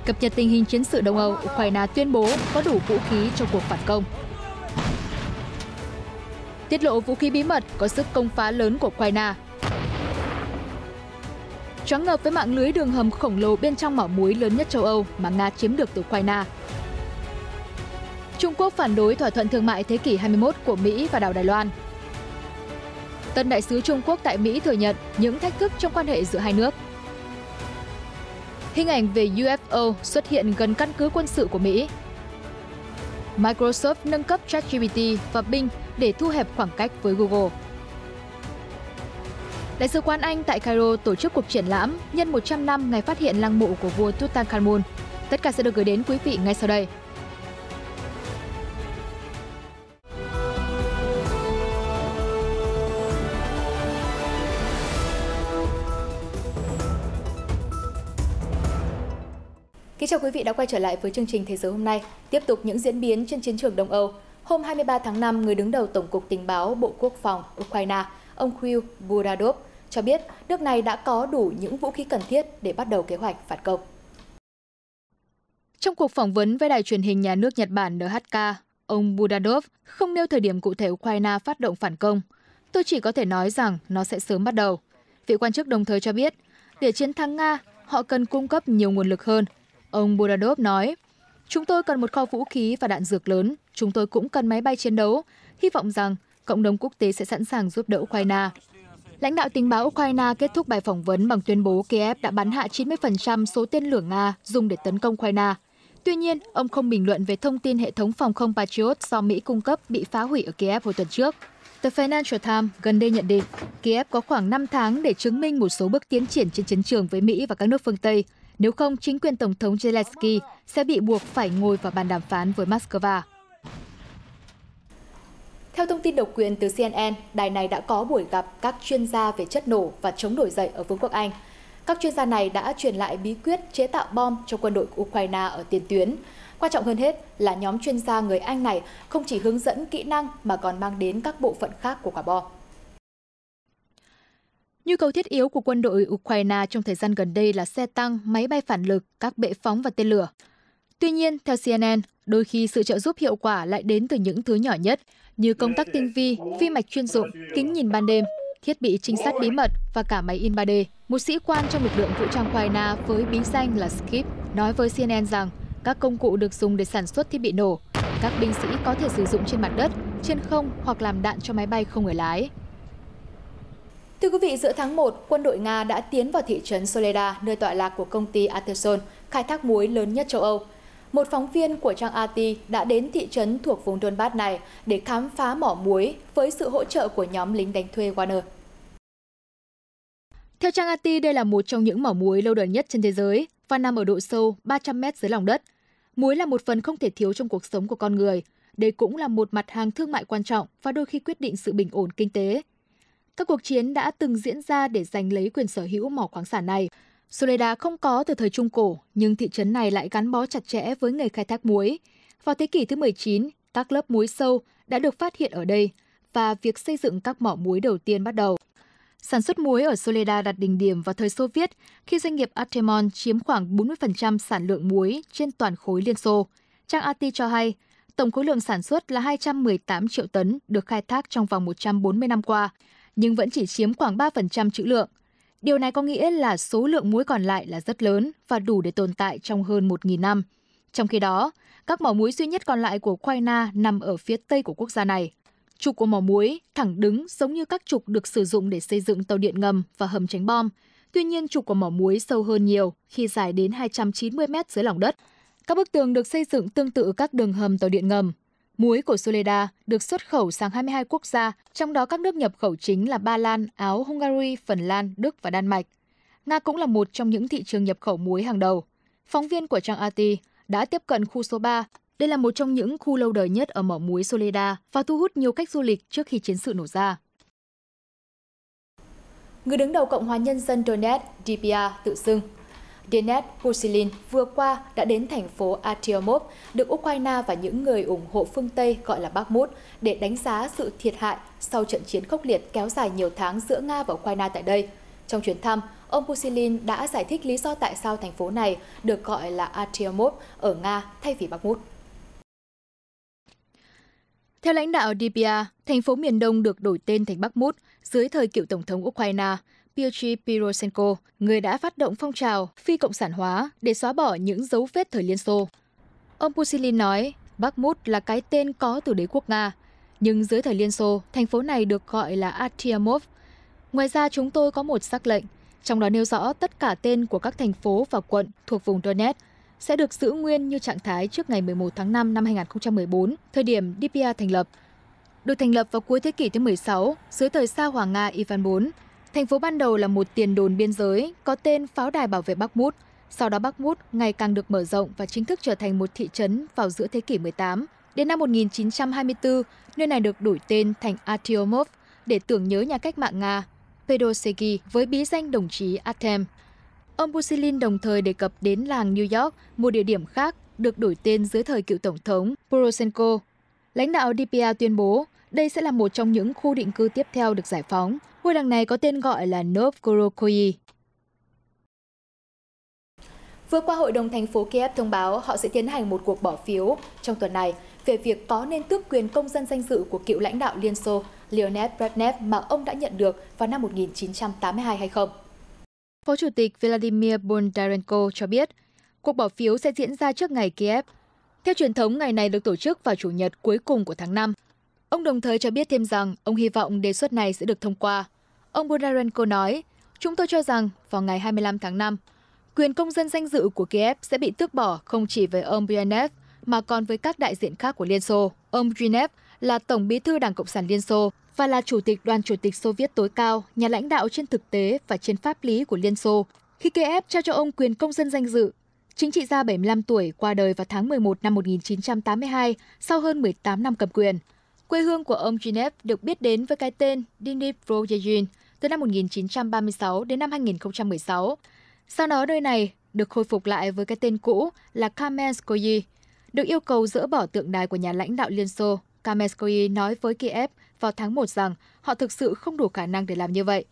Cập nhật tình hình chiến sự Đông Âu, Ukraine tuyên bố có đủ vũ khí cho cuộc phản công. Tiết lộ vũ khí bí mật có sức công phá lớn của Ukraine. Choáng ngợp với mạng lưới đường hầm khổng lồ bên trong mỏ muối lớn nhất châu Âu mà Nga chiếm được từ Ukraine. Trung Quốc phản đối thỏa thuận thương mại thế kỷ 21 của Mỹ và đảo Đài Loan. Tân đại sứ Trung Quốc tại Mỹ thừa nhận những thách thức trong quan hệ giữa hai nước. Hình ảnh về UFO xuất hiện gần căn cứ quân sự của Mỹ. Microsoft nâng cấp ChatGPT và Bing để thu hẹp khoảng cách với Google. Đại sứ quán Anh tại Cairo tổ chức cuộc triển lãm nhân 100 năm ngày phát hiện lăng mộ của vua Tutankhamun. Tất cả sẽ được gửi đến quý vị ngay sau đây. Kính chào quý vị đã quay trở lại với chương trình Thế giới hôm nay. Tiếp tục những diễn biến trên chiến trường Đông Âu. Hôm 23 tháng 5, người đứng đầu Tổng cục Tình báo Bộ Quốc phòng Ukraine, ông Kirill Budanov, cho biết nước này đã có đủ những vũ khí cần thiết để bắt đầu kế hoạch phản công. Trong cuộc phỏng vấn với đài truyền hình nhà nước Nhật Bản NHK, ông Budanov không nêu thời điểm cụ thể Ukraine phát động phản công. Tôi chỉ có thể nói rằng nó sẽ sớm bắt đầu. Vị quan chức đồng thời cho biết, để chiến thắng Nga, họ cần cung cấp nhiều nguồn lực hơn. Ông Budanov nói, chúng tôi cần một kho vũ khí và đạn dược lớn, chúng tôi cũng cần máy bay chiến đấu. Hy vọng rằng cộng đồng quốc tế sẽ sẵn sàng giúp đỡ Ukraine. Lãnh đạo tình báo Ukraine kết thúc bài phỏng vấn bằng tuyên bố Kiev đã bắn hạ 90% số tên lửa Nga dùng để tấn công Ukraine. Tuy nhiên, ông không bình luận về thông tin hệ thống phòng không Patriot do Mỹ cung cấp bị phá hủy ở Kiev hồi tuần trước. The Financial Times gần đây nhận định Kiev có khoảng 5 tháng để chứng minh một số bước tiến triển trên chiến trường với Mỹ và các nước phương Tây. Nếu không, chính quyền Tổng thống Zelensky sẽ bị buộc phải ngồi vào bàn đàm phán với Moscow. Theo thông tin độc quyền từ CNN, đài này đã có buổi gặp các chuyên gia về chất nổ và chống nổi dậy ở Vương quốc Anh. Các chuyên gia này đã truyền lại bí quyết chế tạo bom cho quân đội Ukraine ở tiền tuyến. Quan trọng hơn hết là nhóm chuyên gia người Anh này không chỉ hướng dẫn kỹ năng mà còn mang đến các bộ phận khác của quả bom. Nhu cầu thiết yếu của quân đội Ukraine trong thời gian gần đây là xe tăng, máy bay phản lực, các bệ phóng và tên lửa. Tuy nhiên, theo CNN, đôi khi sự trợ giúp hiệu quả lại đến từ những thứ nhỏ nhất như công tắc tinh vi, vi mạch chuyên dụng, kính nhìn ban đêm, thiết bị trinh sát bí mật và cả máy in 3D. Một sĩ quan trong lực lượng vũ trang Ukraine với bí danh là Skip nói với CNN rằng các công cụ được dùng để sản xuất thiết bị nổ. Các binh sĩ có thể sử dụng trên mặt đất, trên không hoặc làm đạn cho máy bay không người lái. Thưa quý vị, giữa tháng 1, quân đội Nga đã tiến vào thị trấn Soledar, nơi tọa lạc của công ty Aterson, khai thác muối lớn nhất châu Âu. Một phóng viên của trang RT đã đến thị trấn thuộc vùng Donbass này để khám phá mỏ muối với sự hỗ trợ của nhóm lính đánh thuê Wagner. Theo trang RT, đây là một trong những mỏ muối lâu đời nhất trên thế giới và nằm ở độ sâu 300 mét dưới lòng đất. Muối là một phần không thể thiếu trong cuộc sống của con người. Đây cũng là một mặt hàng thương mại quan trọng và đôi khi quyết định sự bình ổn kinh tế. Các cuộc chiến đã từng diễn ra để giành lấy quyền sở hữu mỏ khoáng sản này. Soledar không có từ thời Trung Cổ, nhưng thị trấn này lại gắn bó chặt chẽ với nghề khai thác muối. Vào thế kỷ thứ 19, các lớp muối sâu đã được phát hiện ở đây và việc xây dựng các mỏ muối đầu tiên bắt đầu. Sản xuất muối ở Soledar đạt đỉnh điểm vào thời Xô Viết khi doanh nghiệp Artemon chiếm khoảng 40% sản lượng muối trên toàn khối Liên Xô. Trang RT cho hay, tổng khối lượng sản xuất là 218 triệu tấn được khai thác trong vòng 140 năm qua, nhưng vẫn chỉ chiếm khoảng 3% trữ lượng. Điều này có nghĩa là số lượng muối còn lại là rất lớn và đủ để tồn tại trong hơn 1.000 năm. Trong khi đó, các mỏ muối duy nhất còn lại của Ukraine nằm ở phía tây của quốc gia này. Trục của mỏ muối thẳng đứng giống như các trục được sử dụng để xây dựng tàu điện ngầm và hầm tránh bom. Tuy nhiên, trục của mỏ muối sâu hơn nhiều khi dài đến 290 mét dưới lòng đất. Các bức tường được xây dựng tương tự các đường hầm tàu điện ngầm. Muối của Soledar được xuất khẩu sang 22 quốc gia, trong đó các nước nhập khẩu chính là Ba Lan, Áo, Hungary, Phần Lan, Đức và Đan Mạch. Nga cũng là một trong những thị trường nhập khẩu muối hàng đầu. Phóng viên của trang RT đã tiếp cận khu số 3. Đây là một trong những khu lâu đời nhất ở mỏ muối Soledar và thu hút nhiều khách du lịch trước khi chiến sự nổ ra. Người đứng đầu Cộng hòa Nhân dân Donetsk, DPR, tự xưng Denis Pushilin vừa qua đã đến thành phố Artyomov, được Ukraine và những người ủng hộ phương Tây gọi là Bakhmut, để đánh giá sự thiệt hại sau trận chiến khốc liệt kéo dài nhiều tháng giữa Nga và Ukraine tại đây. Trong chuyến thăm, Ông Pushilin đã giải thích lý do tại sao thành phố này được gọi là Artyomov ở Nga thay vì Bakhmut. Theo lãnh đạo DPA, thành phố miền Đông được đổi tên thành Bakhmut dưới thời cựu Tổng thống Ukraine Pyotr Poroshenko, người đã phát động phong trào phi cộng sản hóa để xóa bỏ những dấu vết thời Liên Xô. Ông Pushilin nói, Bakhmut là cái tên có từ đế quốc Nga, nhưng dưới thời Liên Xô, thành phố này được gọi là Artyomov. Ngoài ra, chúng tôi có một sắc lệnh, trong đó nêu rõ tất cả tên của các thành phố và quận thuộc vùng Donetsk sẽ được giữ nguyên như trạng thái trước ngày 11 tháng 5 năm 2014, thời điểm DPA thành lập. Được thành lập vào cuối thế kỷ thứ 16, dưới thời Sa Hoàng Nga Ivan IV, thành phố ban đầu là một tiền đồn biên giới có tên Pháo đài bảo vệ Bakhmut. Sau đó Bakhmut ngày càng được mở rộng và chính thức trở thành một thị trấn vào giữa thế kỷ 18. Đến năm 1924, nơi này được đổi tên thành Artyomov để tưởng nhớ nhà cách mạng Nga Pedoseki với bí danh đồng chí Artem. Ông Pushilin đồng thời đề cập đến làng New York, một địa điểm khác được đổi tên dưới thời cựu Tổng thống Poroshenko. Lãnh đạo DPA tuyên bố đây sẽ là một trong những khu định cư tiếp theo được giải phóng. Ngôi làng này có tên gọi là Novgorod. Vừa qua, Hội đồng thành phố Kiev thông báo họ sẽ tiến hành một cuộc bỏ phiếu trong tuần này về việc có nên tước quyền công dân danh dự của cựu lãnh đạo Liên Xô Leonid Brezhnev mà ông đã nhận được vào năm 1982 hay không. Phó Chủ tịch Vladimir Bondarenko cho biết, cuộc bỏ phiếu sẽ diễn ra trước ngày Kiev. Theo truyền thống, ngày này được tổ chức vào Chủ nhật cuối cùng của tháng 5. Ông đồng thời cho biết thêm rằng ông hy vọng đề xuất này sẽ được thông qua. Ông Bondarenko nói, chúng tôi cho rằng vào ngày 25 tháng 5, quyền công dân danh dự của Kiev sẽ bị tước bỏ không chỉ với ông Brezhnev mà còn với các đại diện khác của Liên Xô. Ông Brezhnev là Tổng bí thư Đảng Cộng sản Liên Xô và là Chủ tịch Đoàn Chủ tịch Xô Viết tối cao, nhà lãnh đạo trên thực tế và trên pháp lý của Liên Xô. Khi Kiev trao cho ông quyền công dân danh dự, chính trị gia 75 tuổi qua đời vào tháng 11 năm 1982 sau hơn 18 năm cầm quyền. Quê hương của ông Brezhnev được biết đến với cái tên Dnipro-Yezhin từ năm 1936 đến năm 2016. Sau đó nơi này được khôi phục lại với cái tên cũ là Kamenskoye. Được yêu cầu dỡ bỏ tượng đài của nhà lãnh đạo Liên Xô, Kamenskoye nói với Kiev vào tháng 1 rằng họ thực sự không đủ khả năng để làm như vậy.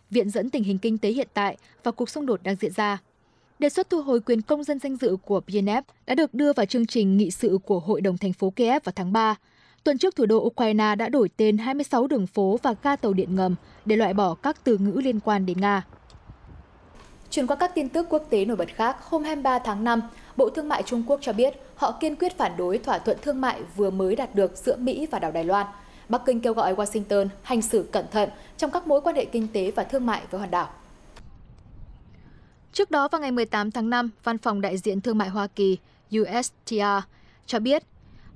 Viện dẫn tình hình kinh tế hiện tại và cuộc xung đột đang diễn ra. Đề xuất thu hồi quyền công dân danh dự của Brezhnev đã được đưa vào chương trình nghị sự của Hội đồng thành phố Kiev vào tháng 3. Tuần trước, thủ đô Ukraine đã đổi tên 26 đường phố và ga tàu điện ngầm để loại bỏ các từ ngữ liên quan đến Nga. Chuyển qua các tin tức quốc tế nổi bật khác, hôm 23 tháng 5, Bộ Thương mại Trung Quốc cho biết họ kiên quyết phản đối thỏa thuận thương mại vừa mới đạt được giữa Mỹ và đảo Đài Loan. Bắc Kinh kêu gọi Washington hành xử cẩn thận trong các mối quan hệ kinh tế và thương mại với hòn đảo. Trước đó vào ngày 18 tháng 5, Văn phòng Đại diện Thương mại Hoa Kỳ USTR cho biết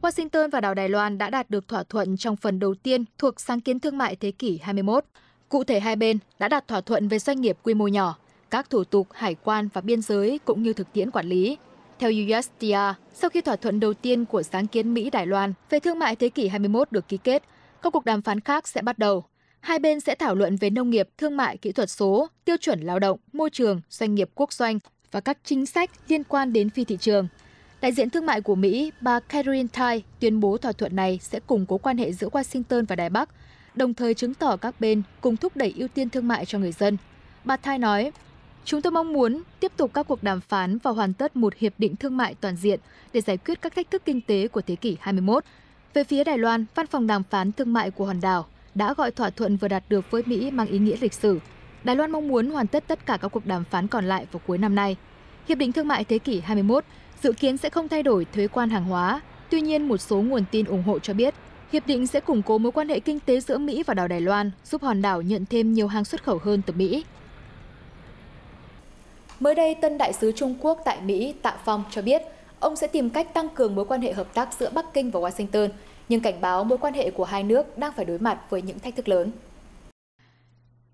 Washington và đảo Đài Loan đã đạt được thỏa thuận trong phần đầu tiên thuộc sáng kiến thương mại thế kỷ 21. Cụ thể, hai bên đã đạt thỏa thuận về doanh nghiệp quy mô nhỏ, các thủ tục hải quan và biên giới cũng như thực tiễn quản lý. Theo USTR, sau khi thỏa thuận đầu tiên của sáng kiến Mỹ-Đài Loan về thương mại thế kỷ 21 được ký kết, các cuộc đàm phán khác sẽ bắt đầu. Hai bên sẽ thảo luận về nông nghiệp, thương mại, kỹ thuật số, tiêu chuẩn lao động, môi trường, doanh nghiệp quốc doanh và các chính sách liên quan đến phi thị trường. Đại diện thương mại của Mỹ, bà Catherine Tai, tuyên bố thỏa thuận này sẽ củng cố quan hệ giữa Washington và Đài Bắc, đồng thời chứng tỏ các bên cùng thúc đẩy ưu tiên thương mại cho người dân. Bà Tai nói, chúng tôi mong muốn tiếp tục các cuộc đàm phán và hoàn tất một hiệp định thương mại toàn diện để giải quyết các thách thức kinh tế của thế kỷ 21. Về phía Đài Loan, Văn phòng đàm phán thương mại của hòn đảo đã gọi thỏa thuận vừa đạt được với Mỹ mang ý nghĩa lịch sử. Đài Loan mong muốn hoàn tất tất cả các cuộc đàm phán còn lại vào cuối năm nay. Hiệp định thương mại thế kỷ 21 dự kiến sẽ không thay đổi thuế quan hàng hóa. Tuy nhiên, một số nguồn tin ủng hộ cho biết, hiệp định sẽ củng cố mối quan hệ kinh tế giữa Mỹ và đảo Đài Loan, giúp hòn đảo nhận thêm nhiều hàng xuất khẩu hơn từ Mỹ. Mới đây, tân đại sứ Trung Quốc tại Mỹ Tạ Phong cho biết ông sẽ tìm cách tăng cường mối quan hệ hợp tác giữa Bắc Kinh và Washington, nhưng cảnh báo mối quan hệ của hai nước đang phải đối mặt với những thách thức lớn.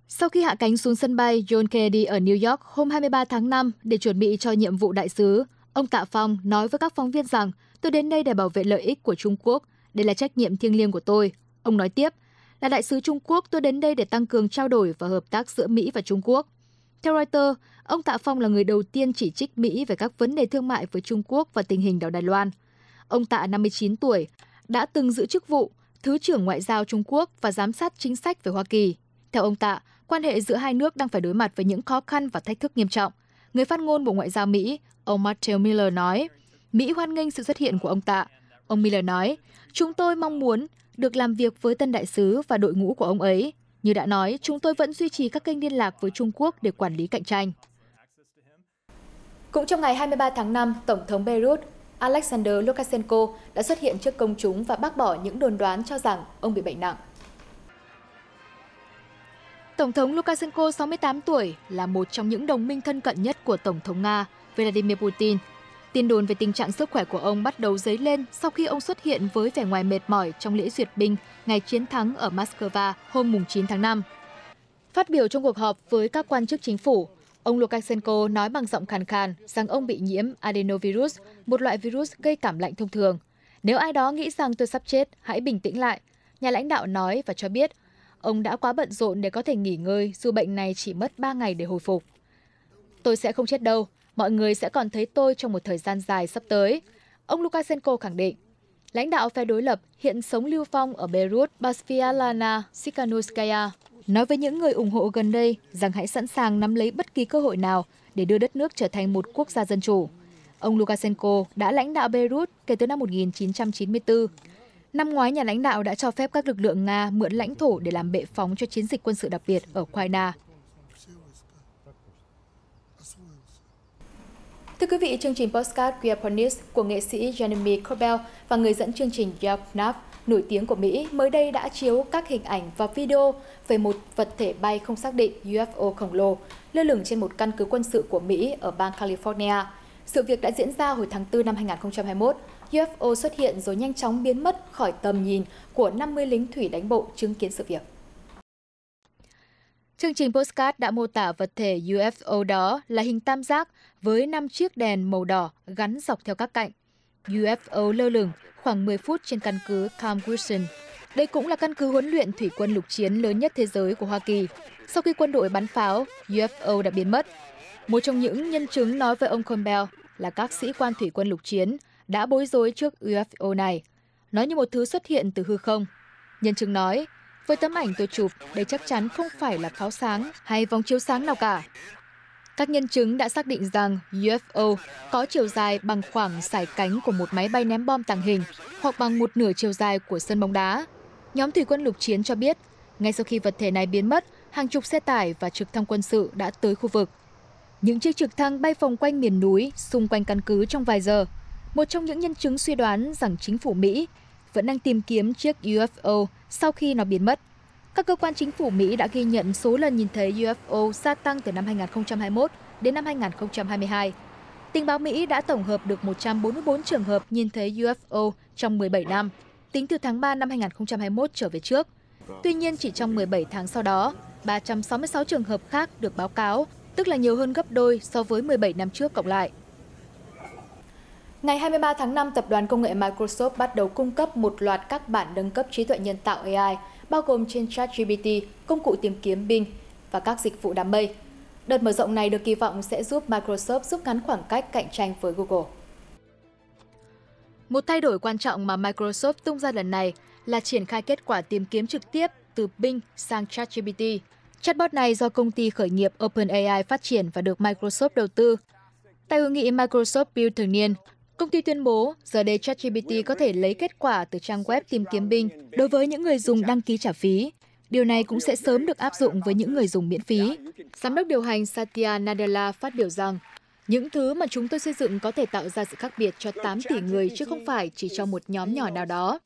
Sau khi hạ cánh xuống sân bay John Kennedy ở New York hôm 23 tháng 5 để chuẩn bị cho nhiệm vụ đại sứ, ông Tạ Phong nói với các phóng viên rằng tôi đến đây để bảo vệ lợi ích của Trung Quốc. Đây là trách nhiệm thiêng liêng của tôi. Ông nói tiếp, là đại sứ Trung Quốc, tôi đến đây để tăng cường trao đổi và hợp tác giữa Mỹ và Trung Quốc. Theo Reuters, ông Tạ Phong là người đầu tiên chỉ trích Mỹ về các vấn đề thương mại với Trung Quốc và tình hình đảo Đài Loan. Ông Tạ, 59 tuổi, đã từng giữ chức vụ Thứ trưởng Ngoại giao Trung Quốc và giám sát chính sách về Hoa Kỳ. Theo ông Tạ, quan hệ giữa hai nước đang phải đối mặt với những khó khăn và thách thức nghiêm trọng. Người phát ngôn Bộ Ngoại giao Mỹ, ông Matthew Miller nói, Mỹ hoan nghênh sự xuất hiện của ông Tạ. Ông Miller nói, chúng tôi mong muốn được làm việc với tân đại sứ và đội ngũ của ông ấy. Như đã nói, chúng tôi vẫn duy trì các kênh liên lạc với Trung Quốc để quản lý cạnh tranh. Cũng trong ngày 23 tháng 5, Tổng thống Belarus Alexander Lukashenko đã xuất hiện trước công chúng và bác bỏ những đồn đoán cho rằng ông bị bệnh nặng. Tổng thống Lukashenko, 68 tuổi, là một trong những đồng minh thân cận nhất của Tổng thống Nga Vladimir Putin. Tin đồn về tình trạng sức khỏe của ông bắt đầu dấy lên sau khi ông xuất hiện với vẻ ngoài mệt mỏi trong lễ duyệt binh ngày chiến thắng ở Moscow hôm 9 tháng 5. Phát biểu trong cuộc họp với các quan chức chính phủ, ông Lukashenko nói bằng giọng khàn khàn rằng ông bị nhiễm adenovirus, một loại virus gây cảm lạnh thông thường. Nếu ai đó nghĩ rằng tôi sắp chết, hãy bình tĩnh lại, nhà lãnh đạo nói và cho biết ông đã quá bận rộn để có thể nghỉ ngơi dù bệnh này chỉ mất 3 ngày để hồi phục. Tôi sẽ không chết đâu, mọi người sẽ còn thấy tôi trong một thời gian dài sắp tới, ông Lukashenko khẳng định. Lãnh đạo phe đối lập hiện sống lưu vong ở Beirut, bà Sviatlana Tsikhanouskaya, nói với những người ủng hộ gần đây rằng hãy sẵn sàng nắm lấy bất kỳ cơ hội nào để đưa đất nước trở thành một quốc gia dân chủ. Ông Lukashenko đã lãnh đạo Beirut kể từ năm 1994. Năm ngoái, nhà lãnh đạo đã cho phép các lực lượng Nga mượn lãnh thổ để làm bệ phóng cho chiến dịch quân sự đặc biệt ở Ukraine. Thưa quý vị, chương trình Postcard We Are Ponies của nghệ sĩ Jeremy Corbell và người dẫn chương trình Jeff Knapp nổi tiếng của Mỹ mới đây đã chiếu các hình ảnh và video về một vật thể bay không xác định UFO khổng lồ lơ lửng trên một căn cứ quân sự của Mỹ ở bang California. Sự việc đã diễn ra hồi tháng 4 năm 2021. UFO xuất hiện rồi nhanh chóng biến mất khỏi tầm nhìn của 50 lính thủy đánh bộ chứng kiến sự việc. Chương trình Postcard đã mô tả vật thể UFO đó là hình tam giác với 5 chiếc đèn màu đỏ gắn dọc theo các cạnh. UFO lơ lửng khoảng 10 phút trên căn cứ Camp Wilson. Đây cũng là căn cứ huấn luyện thủy quân lục chiến lớn nhất thế giới của Hoa Kỳ. Sau khi quân đội bắn pháo, UFO đã biến mất. Một trong những nhân chứng nói với ông Campbell là các sĩ quan thủy quân lục chiến đã bối rối trước UFO này. Nó như một thứ xuất hiện từ hư không. Nhân chứng nói, với tấm ảnh tôi chụp, đây chắc chắn không phải là pháo sáng hay vòng chiếu sáng nào cả. Các nhân chứng đã xác định rằng UFO có chiều dài bằng khoảng sải cánh của một máy bay ném bom tàng hình hoặc bằng một nửa chiều dài của sân bóng đá. Nhóm thủy quân lục chiến cho biết, ngay sau khi vật thể này biến mất, hàng chục xe tải và trực thăng quân sự đã tới khu vực. Những chiếc trực thăng bay vòng quanh miền núi xung quanh căn cứ trong vài giờ. Một trong những nhân chứng suy đoán rằng chính phủ Mỹ vẫn đang tìm kiếm chiếc UFO sau khi nó biến mất. Các cơ quan chính phủ Mỹ đã ghi nhận số lần nhìn thấy UFO gia tăng từ năm 2021 đến năm 2022. Tình báo Mỹ đã tổng hợp được 144 trường hợp nhìn thấy UFO trong 17 năm, tính từ tháng 3 năm 2021 trở về trước. Tuy nhiên, chỉ trong 17 tháng sau đó, 366 trường hợp khác được báo cáo, tức là nhiều hơn gấp đôi so với 17 năm trước cộng lại. Ngày 23 tháng 5, tập đoàn công nghệ Microsoft bắt đầu cung cấp một loạt các bản nâng cấp trí tuệ nhân tạo AI, bao gồm trên ChatGPT, công cụ tìm kiếm Bing và các dịch vụ đám mây. Đợt mở rộng này được kỳ vọng sẽ giúp Microsoft rút ngắn khoảng cách cạnh tranh với Google. Một thay đổi quan trọng mà Microsoft tung ra lần này là triển khai kết quả tìm kiếm trực tiếp từ Bing sang ChatGPT. Chatbot này do công ty khởi nghiệp OpenAI phát triển và được Microsoft đầu tư. Tại hội nghị Microsoft Build thường niên, công ty tuyên bố giờ đây ChatGPT có thể lấy kết quả từ trang web tìm kiếm Bing đối với những người dùng đăng ký trả phí. Điều này cũng sẽ sớm được áp dụng với những người dùng miễn phí. Giám đốc điều hành Satya Nadella phát biểu rằng, những thứ mà chúng tôi xây dựng có thể tạo ra sự khác biệt cho 8 tỷ người chứ không phải chỉ cho một nhóm nhỏ nào đó.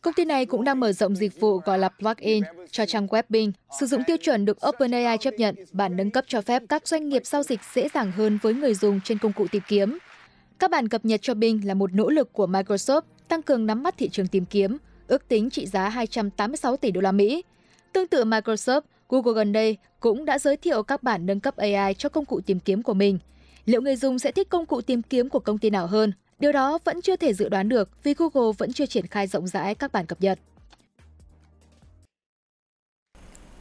Công ty này cũng đang mở rộng dịch vụ gọi là plugin cho trang web Bing, sử dụng tiêu chuẩn được OpenAI chấp nhận, bản nâng cấp cho phép các doanh nghiệp giao dịch dễ dàng hơn với người dùng trên công cụ tìm kiếm. Các bản cập nhật cho Bing là một nỗ lực của Microsoft tăng cường nắm bắt thị trường tìm kiếm, ước tính trị giá 286 tỷ đô la Mỹ. Tương tự Microsoft, Google gần đây cũng đã giới thiệu các bản nâng cấp AI cho công cụ tìm kiếm của mình. Liệu người dùng sẽ thích công cụ tìm kiếm của công ty nào hơn? Điều đó vẫn chưa thể dự đoán được vì Google vẫn chưa triển khai rộng rãi các bản cập nhật.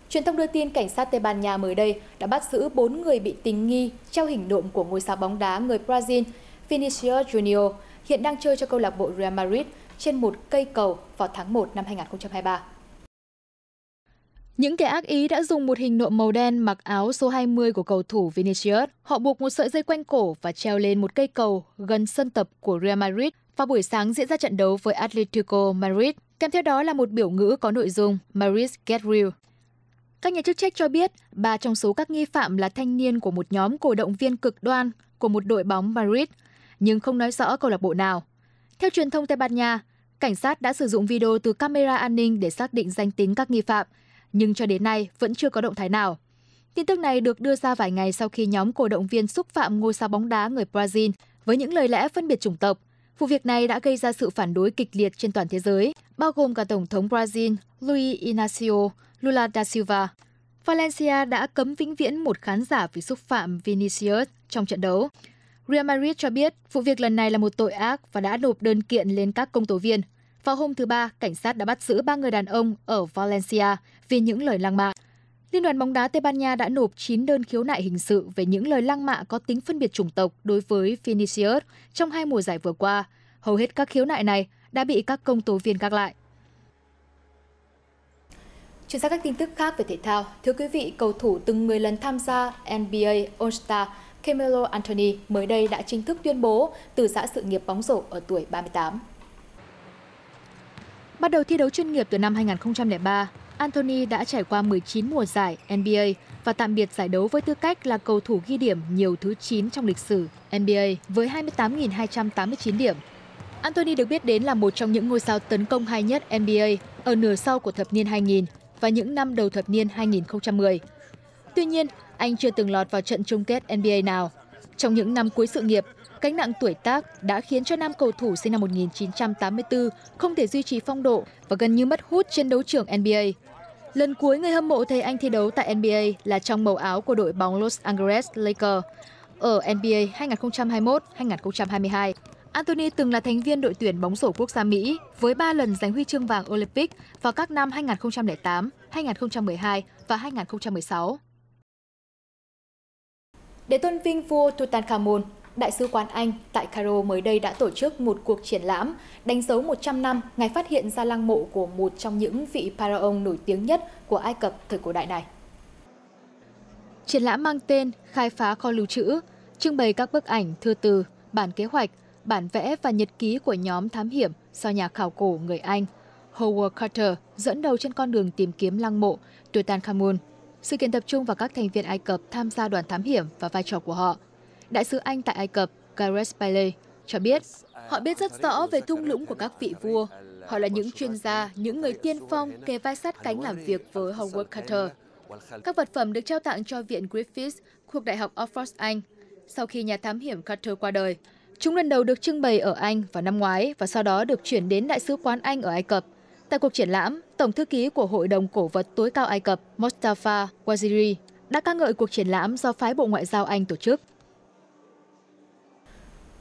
Truyền thông đưa tin cảnh sát Tây Ban Nha mới đây đã bắt giữ 4 người bị tình nghi treo hình nộm của ngôi sao bóng đá người Brazil Vinicius Junior, hiện đang chơi cho câu lạc bộ Real Madrid trên một cây cầu vào tháng 1 năm 2023. Những kẻ ác ý đã dùng một hình nộm màu đen mặc áo số 20 của cầu thủ Vinicius. Họ buộc một sợi dây quanh cổ và treo lên một cây cầu gần sân tập của Real Madrid vào buổi sáng diễn ra trận đấu với Atletico Madrid. Kèm theo đó là một biểu ngữ có nội dung Madrid Get Real. Các nhà chức trách cho biết 3 trong số các nghi phạm là thanh niên của một nhóm cổ động viên cực đoan của một đội bóng Madrid, nhưng không nói rõ câu lạc bộ nào. Theo truyền thông Tây Ban Nha, cảnh sát đã sử dụng video từ camera an ninh để xác định danh tính các nghi phạm, nhưng cho đến nay vẫn chưa có động thái nào. Tin tức này được đưa ra vài ngày sau khi nhóm cổ động viên xúc phạm ngôi sao bóng đá người Brazil với những lời lẽ phân biệt chủng tộc. Vụ việc này đã gây ra sự phản đối kịch liệt trên toàn thế giới, bao gồm cả Tổng thống Brazil Luiz Inácio Lula da Silva. Valencia đã cấm vĩnh viễn một khán giả vì xúc phạm Vinicius trong trận đấu. Real Madrid cho biết vụ việc lần này là một tội ác và đã nộp đơn kiện lên các công tố viên. Vào hôm thứ Ba, cảnh sát đã bắt giữ 3 người đàn ông ở Valencia vì những lời lăng mạ. Liên đoàn bóng đá Tây Ban Nha đã nộp 9 đơn khiếu nại hình sự về những lời lăng mạ có tính phân biệt chủng tộc đối với Vinicius trong 2 mùa giải vừa qua. Hầu hết các khiếu nại này đã bị các công tố viên gác lại. Chuyển sang các tin tức khác về thể thao. Thưa quý vị, cầu thủ từng 10 lần tham gia NBA All-Star Carmelo Anthony mới đây đã chính thức tuyên bố từ giã sự nghiệp bóng rổ ở tuổi 38. Bắt đầu thi đấu chuyên nghiệp từ năm 2003, Anthony đã trải qua 19 mùa giải NBA và tạm biệt giải đấu với tư cách là cầu thủ ghi điểm nhiều thứ 9 trong lịch sử NBA với 28.289 điểm. Anthony được biết đến là một trong những ngôi sao tấn công hay nhất NBA ở nửa sau của thập niên 2000 và những năm đầu thập niên 2010. Tuy nhiên, anh chưa từng lọt vào trận chung kết NBA nào. Trong những năm cuối sự nghiệp, gánh nặng tuổi tác đã khiến cho nam cầu thủ sinh năm 1984 không thể duy trì phong độ và gần như mất hút trên đấu trường NBA. Lần cuối người hâm mộ thấy anh thi đấu tại NBA là trong màu áo của đội bóng Los Angeles Lakers ở NBA 2021-2022. Anthony từng là thành viên đội tuyển bóng rổ quốc gia Mỹ với 3 lần giành huy chương vàng Olympic vào các năm 2008, 2012 và 2016. Để tôn vinh vua Tutankhamun, Đại sứ quán Anh tại Cairo mới đây đã tổ chức một cuộc triển lãm đánh dấu 100 năm ngày phát hiện ra lăng mộ của một trong những vị pharaoh nổi tiếng nhất của Ai Cập thời cổ đại này. Triển lãm mang tên Khai phá kho lưu trữ, trưng bày các bức ảnh, thư từ, bản kế hoạch, bản vẽ và nhật ký của nhóm thám hiểm do nhà khảo cổ người Anh Howard Carter dẫn đầu trên con đường tìm kiếm lăng mộ Tutankhamun. Sự kiện tập trung vào các thành viên Ai Cập tham gia đoàn thám hiểm và vai trò của họ. Đại sứ Anh tại Ai Cập Gareth Bailey cho biết họ biết rất rõ về thung lũng của các vị vua. Họ là những chuyên gia, những người tiên phong kề vai sát cánh làm việc với Howard Carter. Các vật phẩm được trao tặng cho Viện Griffith thuộc Đại học Oxford, Anh. Sau khi nhà thám hiểm Carter qua đời, chúng lần đầu được trưng bày ở Anh vào năm ngoái và sau đó được chuyển đến Đại sứ quán Anh ở Ai Cập. Tại cuộc triển lãm, Tổng thư ký của Hội đồng Cổ vật tối cao Ai Cập Mostafa Waziri đã ca ngợi cuộc triển lãm do phái Bộ Ngoại giao Anh tổ chức.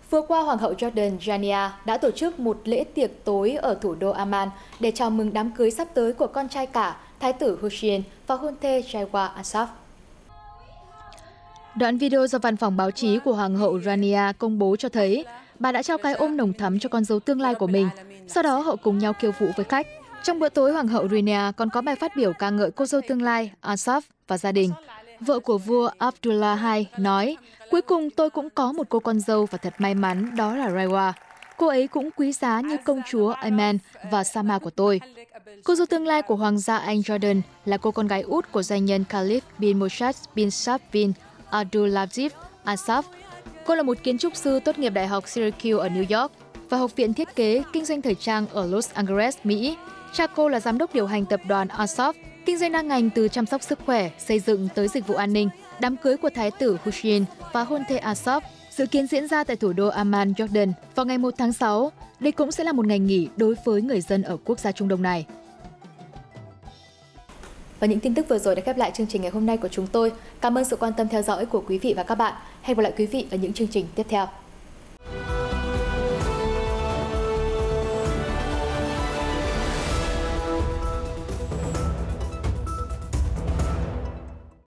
Vừa qua, Hoàng hậu Jordan Rania đã tổ chức một lễ tiệc tối ở thủ đô Amman để chào mừng đám cưới sắp tới của con trai cả, Thái tử Hussein và hôn thê Jaiwa Asaf. Đoạn video do văn phòng báo chí của Hoàng hậu Rania công bố cho thấy bà đã trao cái ôm nồng thắm cho con dâu tương lai của mình. Sau đó họ cùng nhau khiêu vũ với khách. Trong bữa tối, Hoàng hậu Rania còn có bài phát biểu ca ngợi cô dâu tương lai Asaf và gia đình. Vợ của vua Abdullah II nói, cuối cùng tôi cũng có một cô con dâu và thật may mắn, đó là Raiwa. Cô ấy cũng quý giá như công chúa Ayman và Sama của tôi. Cô dâu tương lai của Hoàng gia Anh Jordan là cô con gái út của doanh nhân Khalif bin Moshad bin Saad bin Abdulaziz Asaf. Cô là một kiến trúc sư tốt nghiệp Đại học Syracuse ở New York và Học viện Thiết kế Kinh doanh Thời trang ở Los Angeles, Mỹ. Cha cô là giám đốc điều hành tập đoàn Asaf, kinh doanh đa ngành từ chăm sóc sức khỏe, xây dựng tới dịch vụ an ninh. Đám cưới của Thái tử Hussein và hôn thê Asaf dự kiến diễn ra tại thủ đô Amman, Jordan vào ngày 1 tháng 6. Đây cũng sẽ là một ngày nghỉ đối với người dân ở quốc gia Trung Đông này. Và những tin tức vừa rồi đã khép lại chương trình ngày hôm nay của chúng tôi. Cảm ơn sự quan tâm theo dõi của quý vị và các bạn. Hẹn gặp lại quý vị ở những chương trình tiếp theo.